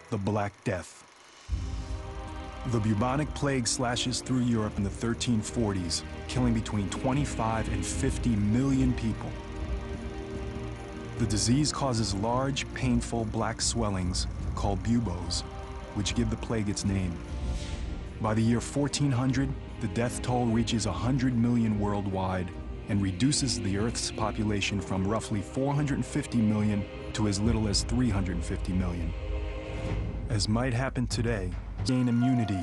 the Black Death. The bubonic plague slashes through Europe in the 1340s, killing between 25 and 50 million people. The disease causes large, painful black swellings called buboes, which give the plague its name. By the year 1400, the death toll reaches 100 million worldwide and reduces the Earth's population from roughly 450 million to as little as 350 million. As might happen today, gain immunity,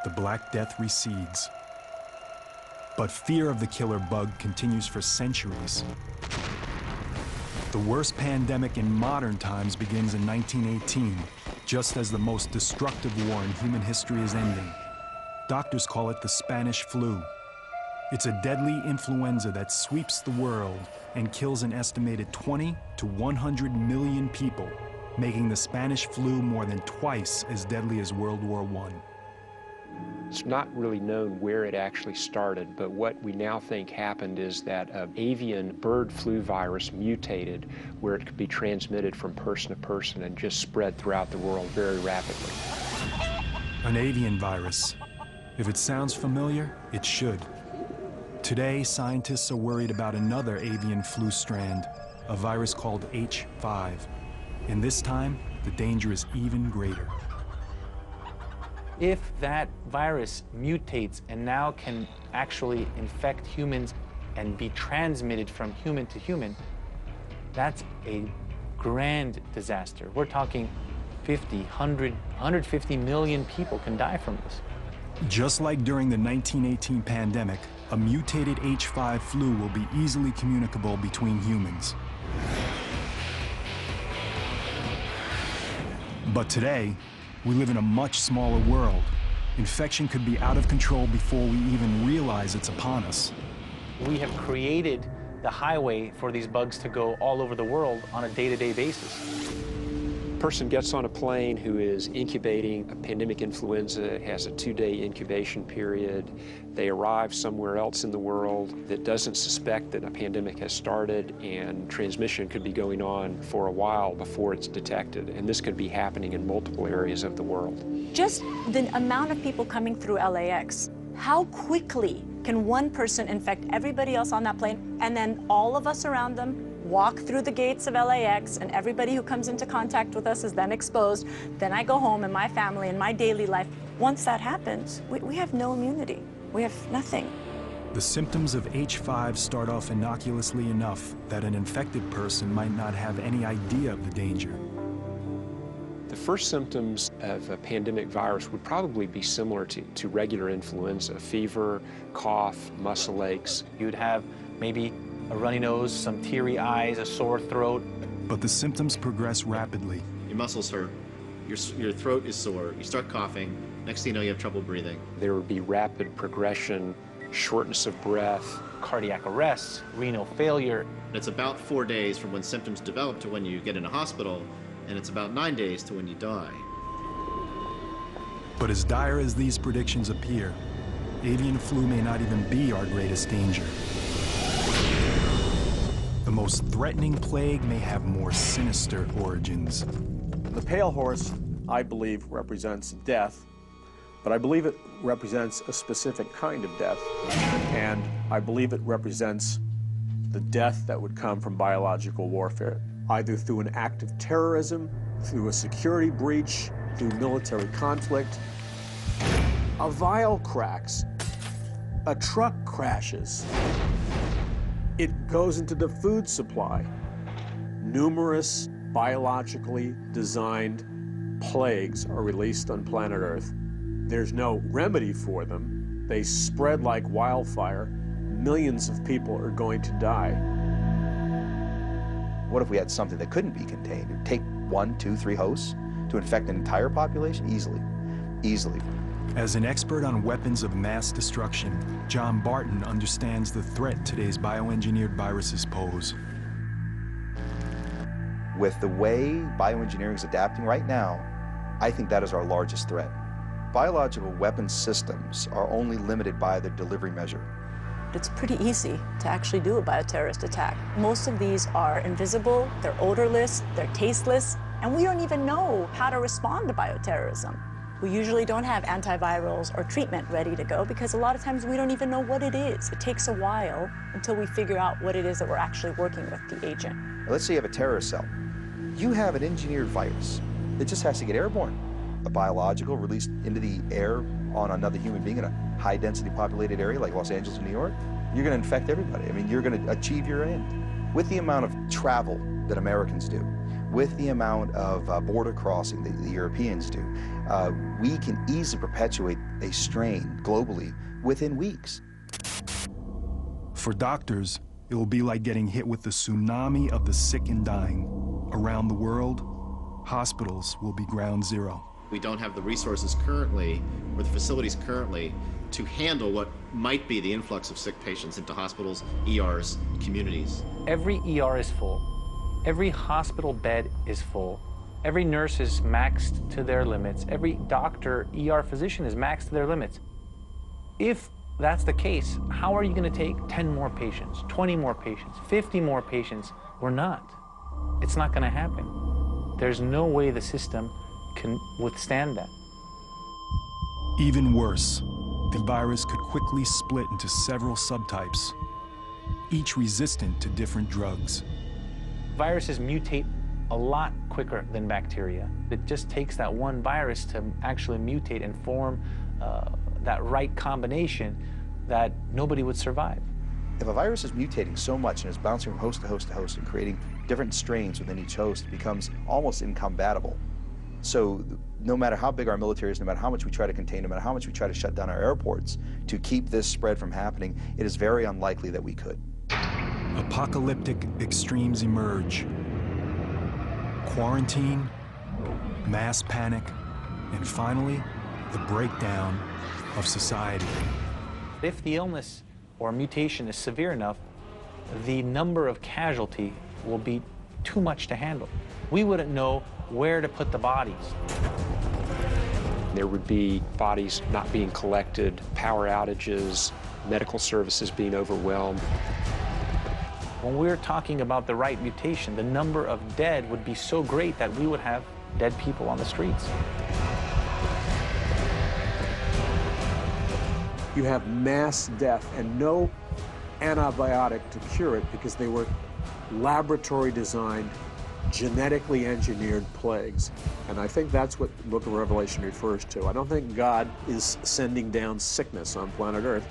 the Black Death recedes. But fear of the killer bug continues for centuries. The worst pandemic in modern times begins in 1918, just as the most destructive war in human history is ending. Doctors call it the Spanish flu. It's a deadly influenza that sweeps the world and kills an estimated 20 to 100 million people, making the Spanish flu more than twice as deadly as World War I. It's not really known where it actually started, but what we now think happened is that an avian bird flu virus mutated where it could be transmitted from person to person and just spread throughout the world very rapidly. An avian virus. If it sounds familiar, it should. Today, scientists are worried about another avian flu strand, a virus called H5. And this time, the danger is even greater. If that virus mutates and now can actually infect humans and be transmitted from human to human, that's a grand disaster. We're talking 50, 100, 150 million people can die from this. Just like during the 1918 pandemic, a mutated H5 flu will be easily communicable between humans. But today, we live in a much smaller world. Infection could be out of control before we even realize it's upon us. We have created the highway for these bugs to go all over the world on a day-to-day basis. A person gets on a plane who is incubating a pandemic influenza, has a 2-day incubation period. They arrive somewhere else in the world that doesn't suspect that a pandemic has started, and transmission could be going on for a while before it's detected. And this could be happening in multiple areas of the world. Just the amount of people coming through LAX, how quickly can one person infect everybody else on that plane, and then all of us around them walk through the gates of LAX, and everybody who comes into contact with us is then exposed. Then I go home and my family and my daily life. Once that happens, we have no immunity. We have nothing. The symptoms of H5 start off innocuously enough that an infected person might not have any idea of the danger. The first symptoms of a pandemic virus would probably be similar to regular influenza: fever, cough, muscle aches. You'd have maybe a runny nose, some teary eyes, a sore throat. But the symptoms progress rapidly. Your muscles hurt, your throat is sore, you start coughing, next thing you know you have trouble breathing. There would be rapid progression, shortness of breath, cardiac arrest, renal failure. It's about 4 days from when symptoms develop to when you get in a hospital, and it's about 9 days to when you die. But as dire as these predictions appear, avian flu may not even be our greatest danger. The most threatening plague may have more sinister origins. The pale horse, I believe, represents death, but I believe it represents a specific kind of death, and I believe it represents the death that would come from biological warfare, either through an act of terrorism, through a security breach, through military conflict. A vial cracks, a truck crashes, it goes into the food supply. Numerous biologically designed plagues are released on planet Earth. There's no remedy for them. They spread like wildfire. Millions of people are going to die. What if we had something that couldn't be contained? It'd take 1, 2, 3 hosts to infect an entire population? Easily. As an expert on weapons of mass destruction, John Barton understands the threat today's bioengineered viruses pose. With the way bioengineering is adapting right now, I think that is our largest threat. Biological weapon systems are only limited by their delivery measure. It's pretty easy to actually do a bioterrorist attack. Most of these are invisible, they're odorless, they're tasteless, And we don't even know how to respond to bioterrorism. We usually don't have antivirals or treatment ready to go because a lot of times we don't even know what it is. It takes a while until we figure out what it is that we're actually working with the agent. Let's say you have a terrorist cell. You have an engineered virus. It just has to get airborne. A biological released into the air on another human being in a high-density populated area like Los Angeles and New York, you're going to infect everybody. I mean, you're going to achieve your end. With the amount of travel that Americans do, with the amount of border crossing that the Europeans do, we can easily perpetuate a strain globally within weeks. For doctors, it will be like getting hit with the tsunami of the sick and dying. Around the world, hospitals will be ground zero. We don't have the resources currently, or the facilities currently, to handle what might be the influx of sick patients into hospitals, ERs, communities. Every ER is full. Every hospital bed is full. Every nurse is maxed to their limits. Every doctor, ER physician is maxed to their limits. If that's the case, how are you going to take 10 more patients, 20 more patients, 50 more patients? We're not. It's not going to happen. There's no way the system can withstand that. Even worse, the virus could quickly split into several subtypes, each resistant to different drugs. Viruses mutate a lot quicker than bacteria. It just takes that one virus to actually mutate and form that right combination that nobody would survive. If a virus is mutating so much and is bouncing from host to host to host and creating different strains within each host, it becomes almost incompatible. So no matter how big our military is, no matter how much we try to contain, no matter how much we try to shut down our airports to keep this spread from happening, it is very unlikely that we could. Apocalyptic extremes emerge. Quarantine, mass panic, and finally, the breakdown of society. If the illness or mutation is severe enough, the number of casualty will be too much to handle. We wouldn't know where to put the bodies. There would be bodies not being collected, power outages, medical services being overwhelmed. When we're talking about the right mutation, the number of dead would be so great that we would have dead people on the streets. You have mass death and no antibiotic to cure it because they were laboratory designed, genetically engineered plagues. And I think that's what the book of Revelation refers to. I don't think God is sending down sickness on planet Earth.